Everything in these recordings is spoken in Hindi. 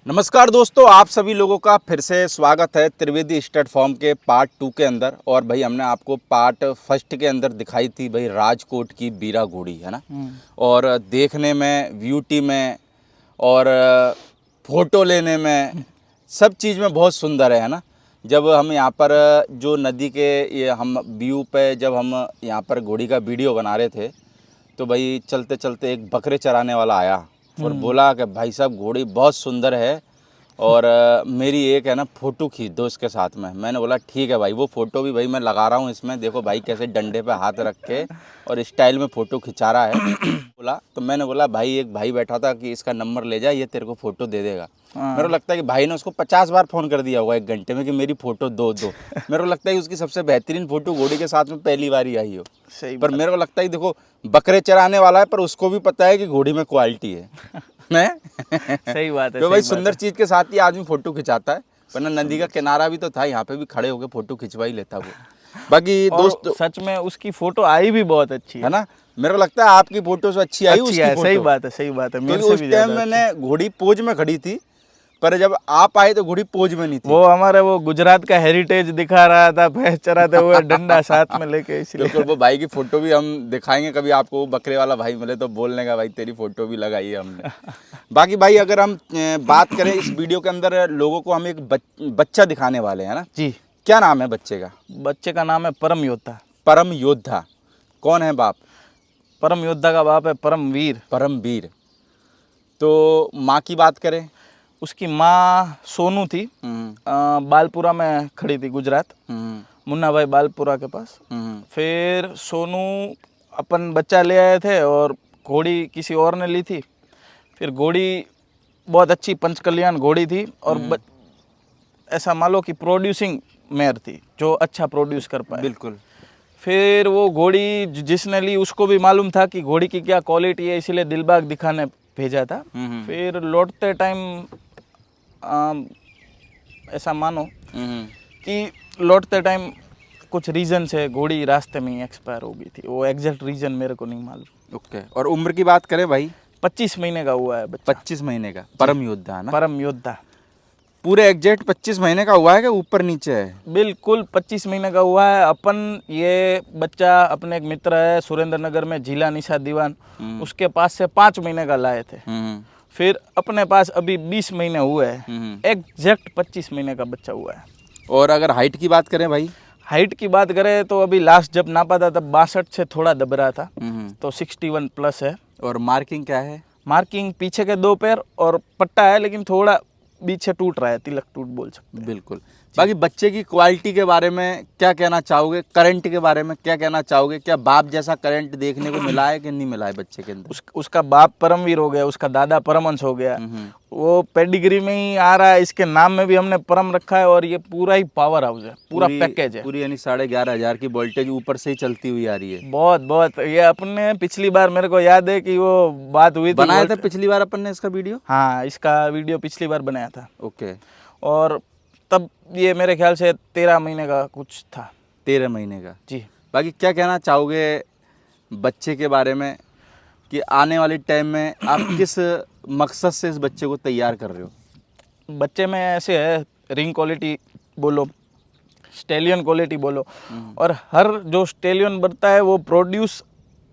नमस्कार दोस्तों, आप सभी लोगों का फिर से स्वागत है त्रिवेदी स्टड फॉर्म के पार्ट 2 के अंदर। और भाई हमने आपको पार्ट फर्स्ट के अंदर दिखाई थी भाई राजकोट की बीरा घोड़ी, है ना। और देखने में, ब्यूटी में और फोटो लेने में, सब चीज़ में बहुत सुंदर है ना। जब हम यहाँ पर जो नदी के ये हम व्यू पे जब हम यहाँ पर घोड़ी का वीडियो बना रहे थे तो भाई चलते चलते एक बकरे चराने वाला आया और बोला कि भाई साहब घोड़ी बहुत सुंदर है और मेरी एक है ना फ़ोटो खींच दो इसके साथ में। मैंने बोला ठीक है भाई, वो फ़ोटो भी भाई मैं लगा रहा हूँ इसमें। देखो भाई कैसे डंडे पे हाथ रख के और स्टाइल में फ़ोटो खिंचा रहा है। बोला तो मैंने बोला भाई एक भाई बैठा था कि इसका नंबर ले जा, ये तेरे को फ़ोटो दे देगा। मेरे को लगता है कि भाई ने उसको 50 बार फ़ोन कर दिया होगा 1 घंटे में कि मेरी फ़ोटो दो। मेरे को लगता है कि उसकी सबसे बेहतरीन फ़ोटो घोड़ी के साथ में पहली बार ही आई हो। सही पर मेरे को लगता है कि देखो बकरे चराने वाला है पर उसको भी पता है कि घोड़ी में क्वालिटी है। मैं सही बात है। तो भाई सही बात सुंदर चीज के साथ ही आदमी फोटो खिंचाता है। वरना नदी का किनारा भी तो था, यहाँ पे भी खड़े होकर फोटो खिंचवा ही लेता वो। बाकी और दोस्त सच में उसकी फोटो आई भी बहुत अच्छी है ना, मेरे को लगता है आपकी फोटो से अच्छी आई अच्छी उसकी है। सही फोटो। बात है, सही बात है, मेरे क्योंकि से उस भी टाइम ज्यादा अच्छी। मैंने घोड़ी पोज में खड़ी थी, पर जब आप आए तो घोड़ी पोज में नहीं थी। वो हमारे वो गुजरात का हेरिटेज दिखा रहा था, भैंस चराते हुए डंडा साथ में लेके, बिल्कुल, इसलिए। वो भाई की फोटो भी हम दिखाएंगे कभी आपको। वो बकरे वाला भाई मिले तो बोलने का भाई तेरी फोटो भी लगाई है हमने। बाकी भाई अगर हम बात करें इस वीडियो के अंदर लोगों को हम एक बच्चा दिखाने वाले हैं ना। जी, क्या नाम है बच्चे का? बच्चे का नाम है परम योद्धा। परम योद्धा। कौन है बाप? परम योद्धा का बाप है परमवीर। परमवीर। तो माँ की बात करें? उसकी माँ सोनू थी। बालपुरा में खड़ी थी, गुजरात, मुन्ना भाई बालपुरा के पास। फिर सोनू अपन बच्चा ले आए थे और घोड़ी किसी और ने ली थी। फिर घोड़ी बहुत अच्छी पंचकल्याण घोड़ी थी और ऐसा मान लो कि प्रोड्यूसिंग मेयर थी, जो अच्छा प्रोड्यूस कर पाए। बिल्कुल। फिर वो घोड़ी जिसने ली उसको भी मालूम था कि घोड़ी की क्या क्वालिटी है, इसीलिए दिलबाग दिखाने भेजा था। फिर लौटते टाइम ऐसा मानो कि लौटते टाइम कुछ रीज़न से घोड़ी रास्ते में ही एक्सपायर हो गई थी। वो एग्जैक्ट रीज़न मेरे को नहीं मालूम। ओके। और उम्र की बात करें भाई? 25 महीने का हुआ है बच्चा। 25 महीने का परम योद्धा है ना। परम योद्धा पूरे एग्जैक्ट 25 महीने का हुआ है कि ऊपर नीचे है? बिल्कुल 25 महीने का हुआ है। अपन ये बच्चा अपने एक मित्र है सुरेंद्र नगर में, जिला निशा दीवान, उसके पास से 5 महीने का लाए थे। फिर अपने पास अभी 20 महीने हुए हैं। एग्जैक्ट 25 महीने का बच्चा हुआ है। और अगर हाइट की बात करें भाई? हाइट की बात करें तो अभी लास्ट जब नापा था तब 62 से थोड़ा दब रहा था, तो 61 प्लस है। और मार्किंग क्या है? मार्किंग पीछे के 2 पैर और पट्टा है, लेकिन थोड़ा पीछे टूट रहा है, तिलक टूट बोल सकते हैं। बिल्कुल। बाकी बच्चे की क्वालिटी के बारे में क्या कहना चाहोगे? करंट के बारे में क्या कहना चाहोगे? क्या बाप जैसा करंट देखने को मिला है कि नहीं मिला है बच्चे के अंदर? उसका बाप परमवीर हो गया, उसका दादा परमहंस हो गया। वो पेडिग्री में ही आ रहा है, इसके नाम में भी हमने परम रखा है। और ये पूरा ही पावर हाउस है, पूरा पैकेज है। पूरी यानी 11,500 की वोल्टेज ऊपर से ही चलती हुई आ रही है। बहुत बहुत। ये अपने पिछली बार मेरे को याद है कि वो बात हुई थी, बनाया था पिछली बार अपन ने इसका वीडियो। हाँ, इसका वीडियो पिछली बार बनाया था। ओके। और तब ये मेरे ख्याल से 13 महीने का कुछ था। 13 महीने का। जी। बाकी क्या कहना चाहोगे बच्चे के बारे में कि आने वाले टाइम में आप किस मकसद से इस बच्चे को तैयार कर रहे हो? बच्चे में ऐसे है, रिंग क्वालिटी बोलो, स्टेलियन क्वालिटी बोलो, और हर जो स्टेलियन बनता है वो प्रोड्यूस,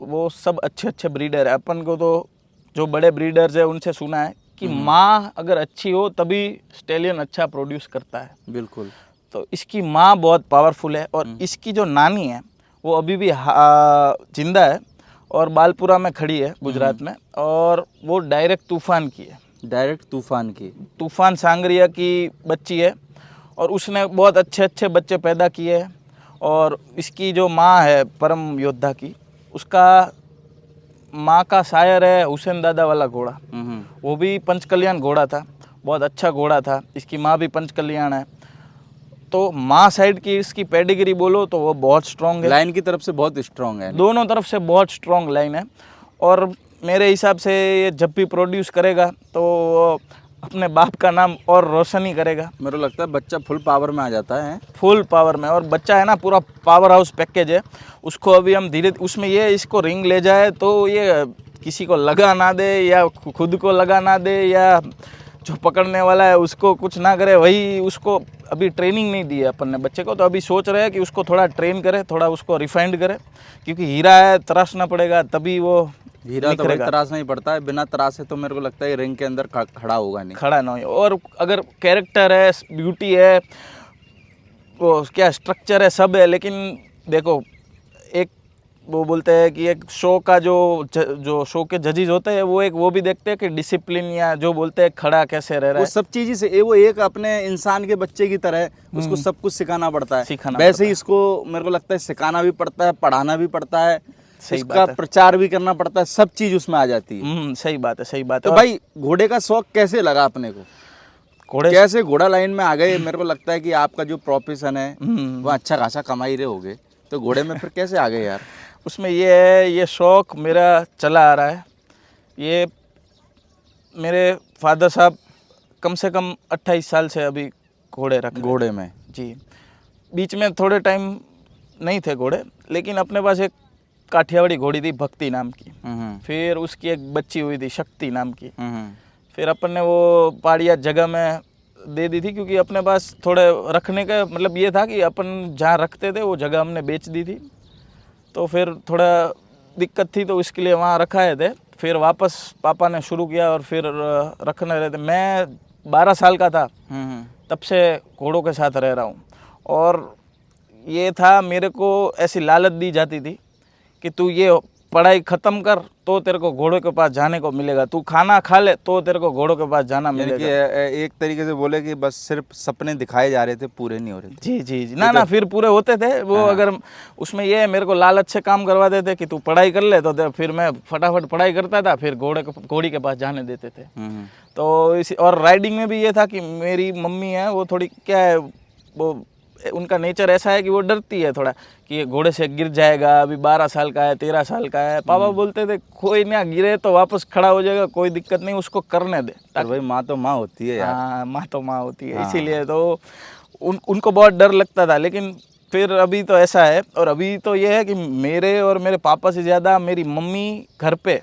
वो सब अच्छे अच्छे ब्रीडर है। अपन को तो जो बड़े ब्रीडर्स है उनसे सुना है कि माँ अगर अच्छी हो तभी स्टेलियन अच्छा प्रोड्यूस करता है। बिल्कुल। तो इसकी माँ बहुत पावरफुल है और इसकी जो नानी है वो अभी भी जिंदा है और बालपुरा में खड़ी है, गुजरात में। और वो डायरेक्ट तूफान की है। डायरेक्ट तूफान की? तूफान सांगरिया की बच्ची है और उसने बहुत अच्छे अच्छे बच्चे पैदा किए हैं। और इसकी जो माँ है परम योद्धा की, उसका माँ का शायर है हुसैन दादा वाला घोड़ा। वो भी पंचकल्याण घोड़ा था, बहुत अच्छा घोड़ा था। इसकी माँ भी पंचकल्याण है। तो माँ साइड की इसकी पेडिग्री बोलो तो वो बहुत स्ट्रॉन्ग है। लाइन की तरफ से बहुत स्ट्रॉन्ग है। दोनों तरफ से बहुत स्ट्रॉन्ग लाइन है। और मेरे हिसाब से ये जब भी प्रोड्यूस करेगा तो अपने बाप का नाम और रोशन ही करेगा। मेरे को लगता है बच्चा फुल पावर में आ जाता है। फुल पावर में। और बच्चा है ना, पूरा पावर हाउस पैकेज है। उसको अभी हम धीरे उसमें ये इसको रिंग ले जाए तो ये किसी को लगा ना दे या खुद को लगा ना दे या जो पकड़ने वाला है उसको कुछ ना करे, वही उसको अभी ट्रेनिंग नहीं दी है अपन ने बच्चे को, तो अभी सोच रहे हैं कि उसको थोड़ा ट्रेन करे, थोड़ा उसको रिफाइंड करे, क्योंकि हीरा है, तराशना पड़ेगा तभी वो हीरा तो भाई निखरेगा। तराशना ही पड़ता है, बिना तराशे तो मेरे को लगता है रिंग के अंदर खड़ा होगा नहीं। खड़ा ना हो, और अगर कैरेक्टर है, ब्यूटी है, वो क्या स्ट्रक्चर है, सब है, लेकिन देखो एक वो बोलते हैं कि एक शो का जो शो के जजेस होते हैं वो एक वो भी देखते हैं कि डिसिप्लिन, या जो बोलते हैं खड़ा कैसे रह रहा वो है। सब चीज़ से वो एक अपने इंसान के बच्चे की तरह उसको सब कुछ सिखाना पड़ता है। सिखाना वैसे पड़ता ही इसको मेरे को लगता है सिखाना भी पड़ता है, पढ़ाना भी पड़ता है, सही उसका बात है। प्रचार भी करना पड़ता है, सब चीज़ उसमें आ जाती है। सही बात है, सही बात तो है। भाई घोड़े का शौक कैसे लगा अपने को, घोड़े कैसे घोड़ा लाइन में आ गए? मेरे को लगता है कि आपका जो प्रोफेशन है वो अच्छा खासा कमा ही रहे होगे, तो घोड़े में फिर कैसे आ गए यार? उसमें ये है, ये शौक़ मेरा चला आ रहा है। ये मेरे फादर साहब कम से कम 28 साल से अभी घोड़े रख रहे हैं। घोड़े में जी, बीच में थोड़े टाइम नहीं थे घोड़े, लेकिन अपने पास एक काठियावाड़ी घोड़ी थी भक्ति नाम की, फिर उसकी एक बच्ची हुई थी शक्ति नाम की, फिर अपन ने वो पहाड़िया जगह में दे दी थी, क्योंकि अपने पास थोड़े रखने का मतलब ये था कि अपन जहाँ रखते थे वो जगह हमने बेच दी थी, तो फिर थोड़ा दिक्कत थी, तो इसके लिए वहाँ रखाए थे। फिर वापस पापा ने शुरू किया और फिर रखने रहे थे। मैं 12 साल का था तब से घोड़ों के साथ रह रहा हूँ, और ये था मेरे को ऐसी लालच दी जाती थी कि तू ये पढ़ाई ख़त्म कर तो तेरे को घोड़ों के पास जाने को मिलेगा, तू खाना खा ले तो तेरे को घोड़ों के पास जाना यानी कि मिलेगा। एक तरीके से बोले कि बस सिर्फ सपने दिखाए जा रहे थे, पूरे नहीं हो रहे थे। जी जी जी, ना फिर पूरे होते थे वो। अगर उसमें ये मेरे को लालच से काम करवा देते कि तू पढ़ाई कर ले, तो फिर मैं फटाफट पढ़ाई करता था, फिर घोड़ी के पास जाने देते थे। तो इसी और राइडिंग में भी ये था कि मेरी मम्मी है वो थोड़ी क्या है, वो उनका नेचर ऐसा है कि वो डरती है थोड़ा कि ये घोड़े से गिर जाएगा, अभी 12 साल का है, 13 साल का है। पापा बोलते थे कोई ना गिरे तो वापस खड़ा हो जाएगा, कोई दिक्कत नहीं, उसको करने दे। पर भाई माँ तो माँ होती है यार। हाँ, माँ तो माँ होती है, इसीलिए तो उनको बहुत डर लगता था। लेकिन फिर अभी तो ऐसा है, और अभी तो ये है कि मेरे और मेरे पापा से ज़्यादा मेरी मम्मी घर पे,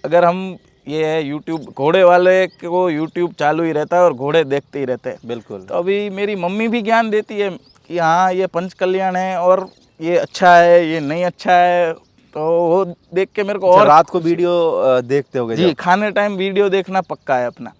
अगर हम ये है यूट्यूब, घोड़े वाले को यूट्यूब चालू ही रहता है और घोड़े देखते ही रहते हैं। बिल्कुल। तो अभी मेरी मम्मी भी ज्ञान देती है कि हाँ ये पंच कल्याण है और ये अच्छा है, ये नहीं अच्छा है, तो वो देख के मेरे को और रात को वीडियो देखते होगे जी, जब? खाने टाइम वीडियो देखना पक्का है अपना।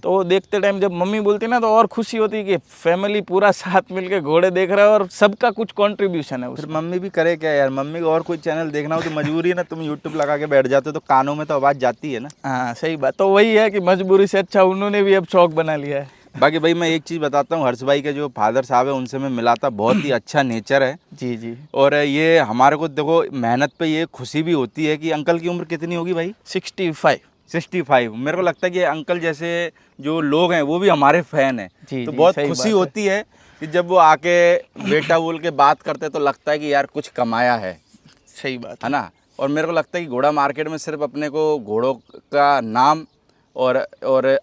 तो वो देखते टाइम जब मम्मी बोलती ना, तो और खुशी होती है कि फैमिली पूरा साथ मिलके घोड़े देख रहा है और सबका कुछ कंट्रीब्यूशन है फिर उसमें। मम्मी भी करे क्या यार? मम्मी को और कोई चैनल देखना हो तो मजबूरी है ना, तुम यूट्यूब लगा के बैठ जाते हो तो कानों में तो आवाज़ जाती है ना। हाँ सही बात, तो वही है कि मजबूरी से अच्छा उन्होंने भी अब शौक बना लिया है। बाकी भाई मैं एक चीज़ बताता हूँ, हर्ष भाई के जो फादर साहब है उनसे मैं मिला था, बहुत ही अच्छा नेचर है। जी जी। और ये हमारे को देखो मेहनत पे ये खुशी भी होती है कि अंकल की उम्र कितनी होगी भाई? 65। 65। मेरे को लगता है कि अंकल जैसे जो लोग हैं वो भी हमारे फैन हैं, जी तो जी, बहुत सही खुशी बात है। होती है कि जब वो आके बेटा बोल के बात करते तो लगता है कि यार कुछ कमाया है सही बात है ना। और मेरे को लगता है कि घोड़ा मार्केट में सिर्फ अपने को घोड़ों का नाम और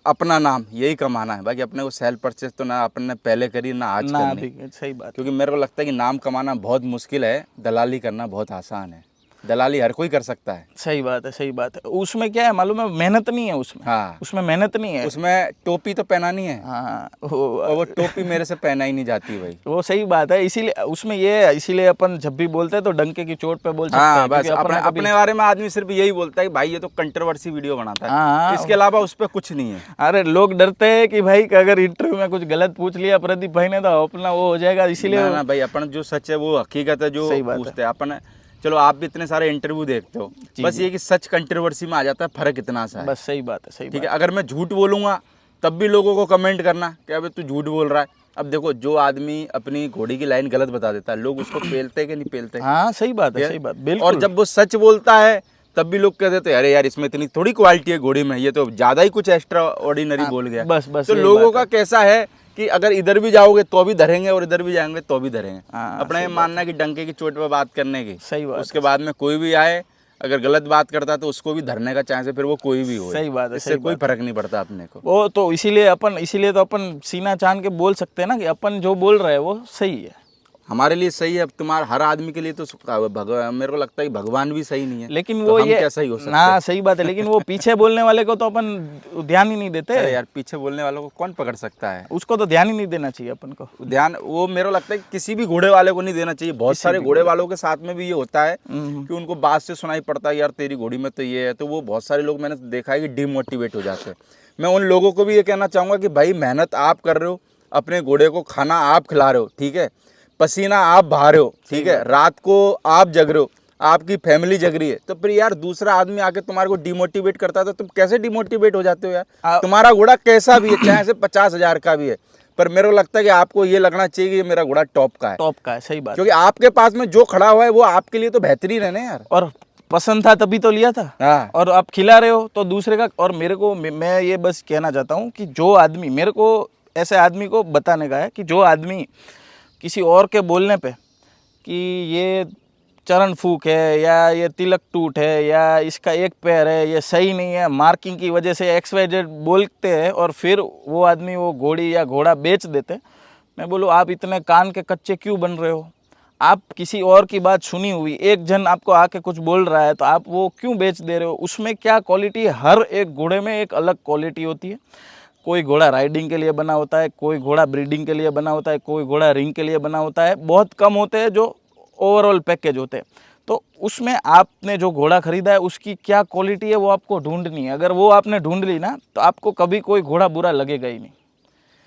अपना नाम यही कमाना है, बाकी अपने को सेल परचेज तो ना अपन ने पहले करी ना आज ना करनी। भी, सही बात है। क्योंकि मेरे को लगता है कि नाम कमाना बहुत मुश्किल है, दलाली करना बहुत आसान है। दलाली हर कोई कर सकता है। सही बात है, सही बात है। उसमें क्या है मालूम है, मेहनत नहीं है उसमें। हाँ, उसमें मेहनत नहीं है। उसमें टोपी तो पहनानी है। हाँ और वो टोपी मेरे से पहना ही नहीं जाती भाई। वो सही बात है, इसीलिए उसमें ये है, इसीलिए अपन जब भी बोलते हैं तो डंके की चोट पे बोल सकते हाँ हैं, बस क्योंकि अपन अपने अपने बारे में आदमी सिर्फ यही बोलता है कि भाई ये तो कंट्रोवर्सी वीडियो बनाता है, हाँ, इसके अलावा उस पर कुछ नहीं है। अरे लोग डरते हैं कि भाई अगर इंटरव्यू में कुछ गलत पूछ लिया प्रदीप भाई ने तो अपना वो हो जाएगा, इसीलिए ना भाई अपन जो सच है वो हकीकत है जो सही बात है। पूछते हैं अपन। चलो आप भी इतने सारे इंटरव्यू देखते हो, बस ये कि सच कंट्रोवर्सी में आ जाता है, फर्क इतना सा है। बस सही बात है, सही ठीक बात है, अगर मैं झूठ बोलूँगा तब भी लोगों को कमेंट करना कि अबे तू झूठ बोल रहा है। अब देखो जो आदमी अपनी घोड़ी की लाइन गलत बता देता है, लोग उसको पेलते कि नहीं पेलते? है। हाँ सही बात है, सही बात, और बिल्कुल। जब वो सच बोलता है तब भी लोग कहते थे अरे यार इसमें इतनी थोड़ी क्वालिटी है घोड़ी में, ये तो ज़्यादा ही कुछ एक्स्ट्रा ऑर्डिनरी बोल गया। बस तो यही लोगों बात का है। कैसा है कि अगर इधर भी जाओगे तो भी धरेंगे और इधर भी जाएंगे तो भी धरेंगे। हाँ, अपना ये मानना है कि डंके की चोट पे बात करने की, सही बात उसके बाद में कोई भी आए अगर गलत बात करता है तो उसको भी धरने का चांस है, फिर वो कोई भी हो। सही बात है, इससे सही कोई बात फर्क नहीं पड़ता अपने को। वो तो इसीलिए तो अपन सीना चांद के बोल सकते हैं ना कि अपन जो बोल रहे हैं वो सही है। हमारे लिए सही है, अब तुम्हारा हर आदमी के लिए तो मेरे को लगता है कि भगवान भी सही नहीं है, लेकिन तो वो हम ये क्या सही हो सकते ना, हैं? सही बात है, लेकिन वो पीछे बोलने वाले को तो अपन ध्यान ही नहीं देते। अरे यार, पीछे बोलने वालों को कौन पकड़ सकता है? उसको तो ध्यान ही नहीं देना चाहिए अपन को। ध्यान वो मेरे को लगता है कि किसी भी घोड़े वाले को नहीं देना चाहिए। बहुत किसी सारे भी घोड़े घोड़े। वालों के साथ में भी ये होता है कि उनको बात से सुनाई पड़ता है, यार तेरी घोड़ी में तो ये है, तो वो बहुत सारे लोग मैंने देखा है कि डिमोटिवेट हो जाते हैं। मैं उन लोगों को भी ये कहना चाहूँगा कि भाई मेहनत आप कर रहे हो, अपने घोड़े को खाना आप खिला रहे हो, ठीक है, पसीना आप बहा रहे हो, ठीक है, रात को आप जग रहे हो, आपकी फैमिली जग रही है, तो फिर यार दूसरा आदमी आके तुम्हारे को डिमोटिवेट करता है तो तुम कैसे डिमोटिवेट हो जाते हो यार? तुम्हारा घोड़ा कैसा भी है, चाहे से 50,000 का भी है, पर मेरे को लगता है कि आपको ये लगना चाहिए कि ये मेरा घोड़ा टॉप का है, टॉप का है, सही बात। क्योंकि आपके पास में जो खड़ा हुआ है वो आपके लिए तो बेहतरीन है ना यार। और पसंद था तभी तो लिया था, हाँ, और आप खिला रहे हो तो दूसरे का। और मेरे को, मैं ये बस कहना चाहता हूँ कि जो आदमी, मेरे को ऐसे आदमी को बताने का है कि जो आदमी किसी और के बोलने पे कि ये चरण फूक है, या ये तिलक टूट है, या इसका एक पैर है, ये सही नहीं है, मार्किंग की वजह से XYZ बोलते हैं, और फिर वो आदमी वो घोड़ी या घोड़ा बेच देते, मैं बोलूँ आप इतने कान के कच्चे क्यों बन रहे हो? आप किसी और की बात सुनी हुई, एक जन आपको आके कुछ बोल रहा है तो आप वो क्यों बेच दे रहे हो? उसमें क्या क्वालिटी है? हर एक घोड़े में एक अलग क्वालिटी होती है। कोई घोड़ा राइडिंग के लिए बना होता है, कोई घोड़ा ब्रीडिंग के लिए बना होता है, कोई घोड़ा रिंग के लिए बना होता है, बहुत कम होते हैं जो ओवरऑल पैकेज होते हैं। तो उसमें आपने जो घोड़ा खरीदा है उसकी क्या क्वालिटी है वो आपको ढूंढनी है। अगर वो आपने ढूंढ ली ना तो आपको कभी कोई घोड़ा बुरा लगेगा ही नहीं।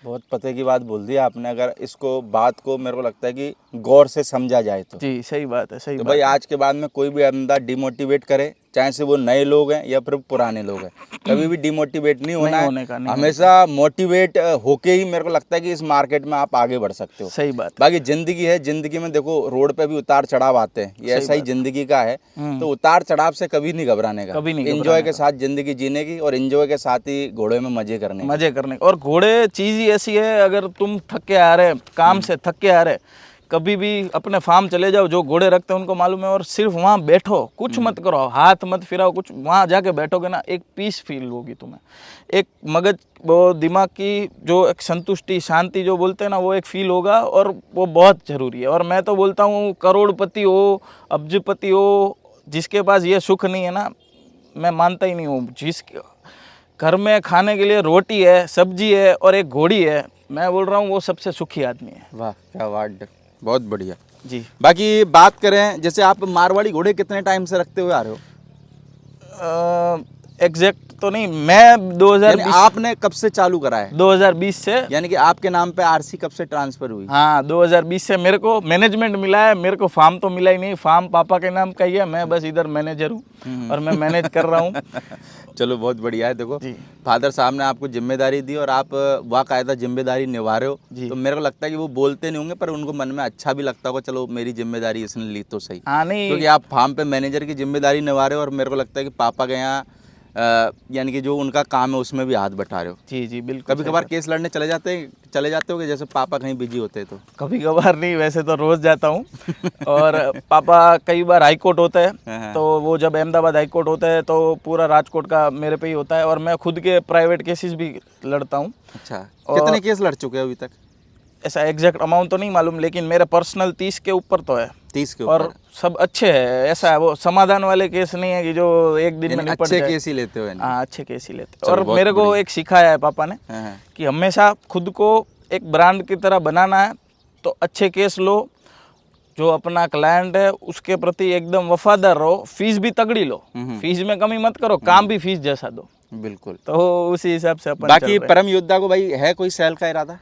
बहुत पते की बात बोल दी आपने। अगर इसको बात को मेरे को लगता है कि गौर से समझा जाए तो जी सही बात है, सही तो बात भाई है। आज के बाद में कोई भी बंदा डिमोटिवेट करे, चाहे से वो नए लोग हैं या फिर पुराने लोग हैं, कभी भी डिमोटिवेट नहीं होना नहीं है। होने का, नहीं हमेशा मोटिवेट होके ही मेरे को लगता है कि इस मार्केट में आप आगे बढ़ सकते हो। सही बात है। बाकी जिंदगी है, जिंदगी में देखो रोड पे भी उतार चढ़ाव आते हैं, ये सही ऐसा ही बात। जिंदगी का है। तो उतार चढ़ाव से कभी नहीं घबराने का, कभी नहीं एंजॉय घबराने के का। साथ जिंदगी जीने की, और एंजॉय के साथ ही घोड़े में मजे करने के। मजे करने। और घोड़े चीज़ ही ऐसी है, अगर तुम थक के आ रहे, काम से थक के आ रहे, कभी भी अपने फार्म चले जाओ, जो घोड़े रखते हैं उनको मालूम है, और सिर्फ वहाँ बैठो, कुछ मत करो, हाथ मत फिराओ, कुछ वहाँ जाके बैठोगे ना, एक पीस फील होगी तुम्हें, एक मगज वो दिमाग की जो एक संतुष्टि, शांति जो बोलते हैं ना, वो एक फील होगा, और वो बहुत ज़रूरी है। और मैं तो बोलता हूँ करोड़पति हो, अब्जपति हो, जिसके पास ये सुख नहीं है ना, मैं मानता ही नहीं हूँ। जिस घर में खाने के लिए रोटी है, सब्जी है और एक घोड़ी है, मैं बोल रहा हूँ वो सबसे सुखी आदमी है। वाह क्या बात, बहुत बढ़िया जी। बाकी बात करें, जैसे आप मारवाड़ी घोड़े कितने टाइम से रखते हुए आ रहे हो? एग्जैक्ट तो नहीं, मैं 2020 आपने कब से चालू करा है? 2020 से। यानी कि आपके नाम पे आरसी कब से ट्रांसफर हुई? हाँ 2020 से मेरे को मैनेजमेंट मिला है, मेरे को फार्म तो मिला ही नहीं, फार्म पापा के नाम का ही है, मैं बस इधर मैनेजर हूँ और मैं मैनेज कर रहा हूँ। चलो बहुत बढ़िया है। देखो जी। फादर साहब ने आपको जिम्मेदारी दी और आप बाकायदा जिम्मेदारी निभा रहे हो, तो मेरे को लगता है कि वो बोलते नहीं होंगे पर उनको मन में अच्छा भी लगता होगा, चलो मेरी जिम्मेदारी इसने ली तो सही। हाँ नहीं, क्योंकि आप फार्म पे मैनेजर की जिम्मेदारी निभा रहे हो और मेरे को लगता है कि पापा के यहाँ यानी कि जो उनका काम है उसमें भी हाथ बटा रहे हो। जी जी बिल्कुल। कभी कभार केस लड़ने चले जाते हो कि जैसे पापा कहीं बिजी होते हैं तो? कभी कभार नहीं, वैसे तो रोज़ जाता हूँ। और पापा कई बार हाई कोर्ट होता है, तो वो जब अहमदाबाद हाई कोर्ट होता है तो पूरा राजकोट का मेरे पे ही होता है, और मैं खुद के प्राइवेट केसेस भी लड़ता हूँ। अच्छा, कितने केस लड़ चुके हो अभी तक? ऐसा एग्जैक्ट अमाउंट तो नहीं मालूम, लेकिन मेरे पर्सनल 30 के ऊपर तो है। 30 के ऊपर? और सब अच्छे है, ऐसा है वो समाधान वाले केस नहीं है कि जो एक दिन में निपट अच्छे जाए। केस ही लेते हो? हाँ अच्छे केस ही लेते। चलो, और बहुत मेरे को बढ़िया। एक सिखाया है पापा ने हाँ। कि हमेशा खुद को एक ब्रांड की तरह बनाना है, तो अच्छे केस लो, जो अपना क्लाइंट है उसके प्रति एकदम वफादार रहो, फीस भी तगड़ी लो, फीस में कमी मत करो, काम भी फीस जैसा दो। बिल्कुल। तो उसी हिसाब से अपन बाकी चल रहे हैं। परम योद्धा को भाई है कोई सेल का इरादा?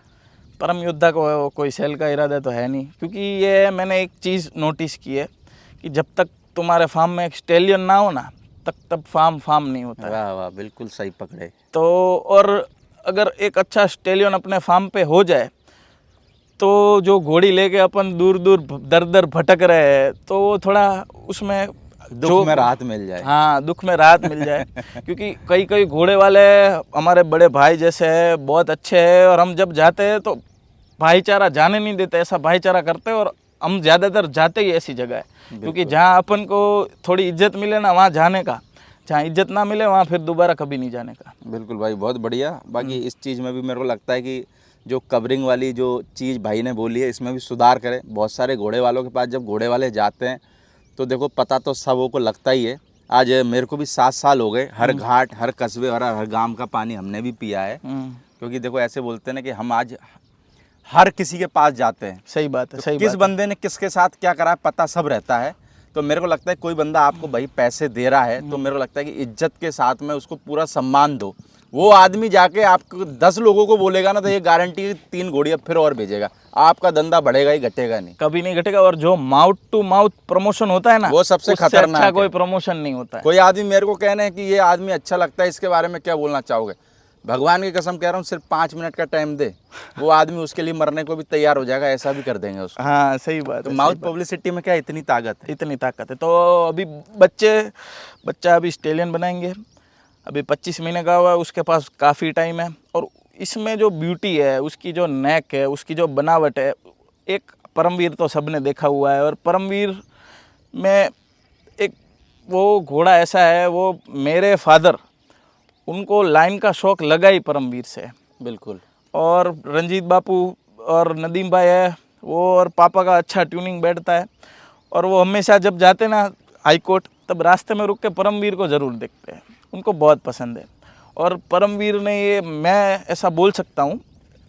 परम योद्धा को कोई सेल का इरादा तो है नहीं, क्योंकि ये मैंने एक चीज़ नोटिस की है कि जब तक तुम्हारे फार्म में एक स्टेलियन ना हो ना, तब फार्म नहीं होता है। वाह वाह, बिल्कुल सही पकड़े। तो और अगर एक अच्छा स्टेलियन अपने फार्म पे हो जाए, तो जो घोड़ी लेके अपन दूर दूर दर दर भटक रहे हैं, तो थोड़ा उसमें दुख में राहत मिल जाए। हाँ दुख में राहत मिल जाए। क्योंकि कई घोड़े वाले हमारे बड़े भाई जैसे है, बहुत अच्छे हैं, और हम जब जाते हैं तो भाईचारा जाने नहीं देते, ऐसा भाईचारा करते हैं, और हम ज़्यादातर जाते ही ऐसी जगह है। क्योंकि जहाँ अपन को थोड़ी इज्जत मिले ना वहाँ जाने का, जहाँ इज्जत ना मिले वहाँ फिर दोबारा कभी नहीं जाने का। बिल्कुल भाई, बहुत बढ़िया। बाकी इस चीज़ में भी मेरे को लगता है कि जो कवरिंग वाली जो चीज़ भाई ने बोली है इसमें भी सुधार करें। बहुत सारे घोड़े वालों के पास जब घोड़े वाले जाते हैं तो देखो पता तो सबों को लगता ही है। आज मेरे को भी 7 साल हो गए, हर घाट, हर कस्बे और हर गांव का पानी हमने भी पिया है। क्योंकि देखो ऐसे बोलते हैं ना कि हम आज हर किसी के पास जाते हैं। सही बात है, तो सही किस बात है। बंदे ने किसके साथ क्या करा है पता सब रहता है। तो मेरे को लगता है कोई बंदा आपको भाई पैसे दे रहा है तो मेरे को लगता है कि इज्जत के साथ में उसको पूरा सम्मान दो। वो आदमी जाके आपको 10 लोगों को बोलेगा ना तो ये गारंटी है 3 घोड़ियाँ फिर और भेजेगा। आपका धंधा बढ़ेगा ही, घटेगा नहीं। कभी नहीं घटेगा। और जो माउथ टू माउथ प्रमोशन होता है ना, वो सबसे उससे खतरनाक अच्छा है। कोई प्रमोशन नहीं होता है। कोई आदमी मेरे को कहना है कि ये आदमी अच्छा लगता है, इसके बारे में क्या बोलना चाहोगे? भगवान की कसम कह रहा हूँ, सिर्फ 5 मिनट का टाइम दे, वो आदमी उसके लिए मरने को भी तैयार हो जाएगा, ऐसा भी कर देंगे उसको। हाँ सही बात तो है। माउथ सही बात। पब्लिसिटी में क्या इतनी ताकत है? इतनी ताकत है। तो अभी बच्चा अभी स्टेलियन बनाएंगे। अभी 25 महीने का हुआ है, उसके पास काफ़ी टाइम है। और इसमें जो ब्यूटी है, उसकी जो नेक है, उसकी जो बनावट है, एक परमवीर तो सबने देखा हुआ है। और परमवीर में एक वो घोड़ा ऐसा है, वो मेरे फादर, उनको लाइन का शौक लगा ही परमवीर से। बिल्कुल। और रंजीत बापू और नदीम भाई है वो, और पापा का अच्छा ट्यूनिंग बैठता है। और वो हमेशा जब जाते ना हाई कोर्ट, तब रास्ते में रुक के परमवीर को ज़रूर देखते हैं, उनको बहुत पसंद है। और परमवीर ने ये, मैं ऐसा बोल सकता हूँ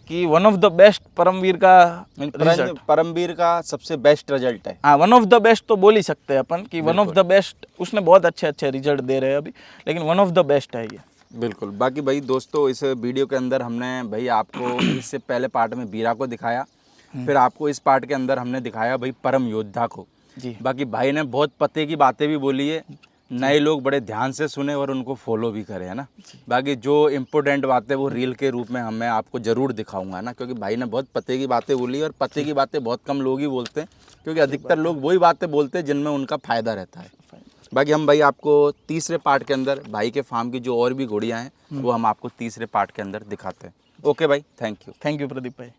कि one of the best Paramvir का रिजल्ट, परमवीर का सबसे बेस्ट रिजल्ट है। हाँ वन ऑफ द बेस्ट तो बोल ही सकते हैं अपन कि वन ऑफ द बेस्ट। उसने बहुत अच्छे अच्छे रिजल्ट दे रहे हैं अभी, लेकिन वन ऑफ द बेस्ट है ये। बिल्कुल। बाकी भाई दोस्तों, इस वीडियो के अंदर हमने भाई आपको इससे पहले पार्ट में बीरा को दिखाया, फिर आपको इस पार्ट के अंदर हमने दिखाया भाई परम योद्धा को जी। बाकी भाई ने बहुत पते की बातें भी बोली है, नए लोग बड़े ध्यान से सुने और उनको फॉलो भी करें, है ना। बाकी जो इम्पोर्टेंट बातें वो रील के रूप में मैं आपको ज़रूर दिखाऊंगा ना, क्योंकि भाई ने बहुत पते की बातें बोली और पते की बातें बहुत कम लोग ही बोलते हैं, क्योंकि अधिकतर लोग वही बातें बोलते हैं जिनमें उनका फ़ायदा रहता है। बाकी हम भाई आपको तीसरे पार्ट के अंदर भाई के फार्म की जो और भी घोड़ियाँ हैं वो हम आपको तीसरे पार्ट के अंदर दिखाते हैं। ओके भाई, thank you. Thank you Pradeep भाई।